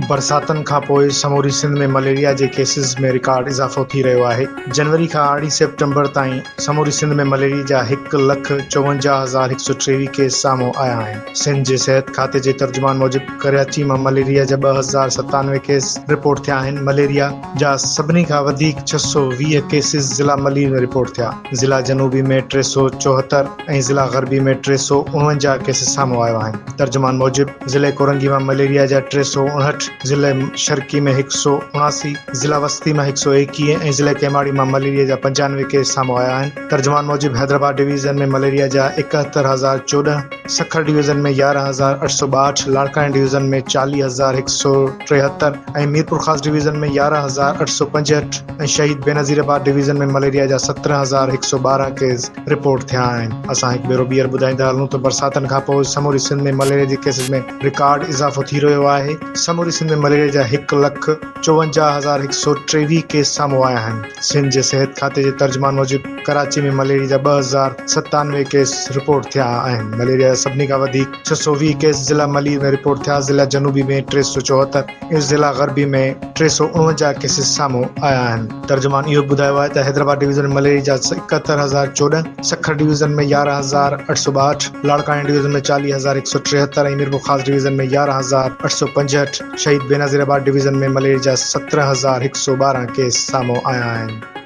बरसातनि खां पोइ समूरी सिंध में मलेरिया जे केसिस में रिकॉर्ड इज़ाफ़ो थी रहियो आहे। जनवरी खां 8 सेप्टेम्बर ताईं समूरी सिंध में मलेरिया जा 1,54,123 केस साम्हूं आया आहिनि। सिंध जे सिहत खाते जे तर्जुमान मूजिबि कराची मां मलेरिया जा 2,097 केस रिपोर्ट थिया आहिनि। मलेरिया जा सभिनी खां वधीक 620 केसिस ज़िला मली में रिपोर्ट थिया। ज़िला जनूबी में 374 ऐं ज़िला ग़रबी में 349 केसिस साम्हूं आयो आहिनि। तर्जुमान मूजिबि ज़िले कोरंगी मां मलेरिया जा 359, ज़िले शर्की में 179, ज़िला वस्ती में 121 ऐं ज़िले केमाड़ी मां मलेरिया जा 95 केस साम्हूं आया आहिनि। तर्जुमान मूजिबि हैदराबाद डिवीज़न में मलेरिया जा 71,014, सखर डिवीज़न में 11,862, लाड़काने डिवीज़न में 40,173 ऐं मीरपुर ख़ास डिवीज़न में 11,865 ऐं शहीद बेनज़ीराबाद डिवीज़न में मलेरिया जा 17,112 केस रिपोर्ट थिया आहिनि। असां हिकु भेरो ॿीहर ॿुधाईंदा हलूं त बरसातनि खां पोइ समूरी सिंध में मलेरिया जे केसिस में रिकॉर्ड इज़ाफ़ो थी रहियो आहे। समूरी सिंध में मलेरिया जा 1,54,123 केस साम्हूं आया आहिनि। सिंध जे सिहत खाते जे तर्जुमान मूजिबि कराची में मलेरिया जा 2,097 केस रिपोर्ट थिया आहिनि। मलेरिया जा सभिनी खां वधीक 620 केस ज़िला मली में रिपोर्ट थिया। ज़िला जनूबी में 374 ऐं ज़िला ग़रबी में 349 केसिस साम्हूं आया आहिनि। तर्जुमान इहो ॿुधायो आहे त हैदराबाद डिवीज़न में मलेरिया जा 71,014, सखर डिवीज़न में 11,862, लाड़काने डिवीज़न में 40,173 ऐं मीरपुर ख़ास डिवीज़न में 11,865, शहीद बेनज़ीराबाद डिवीज़न में मलेरिया जा 17,112 केस साम्हूं आया आहिनि।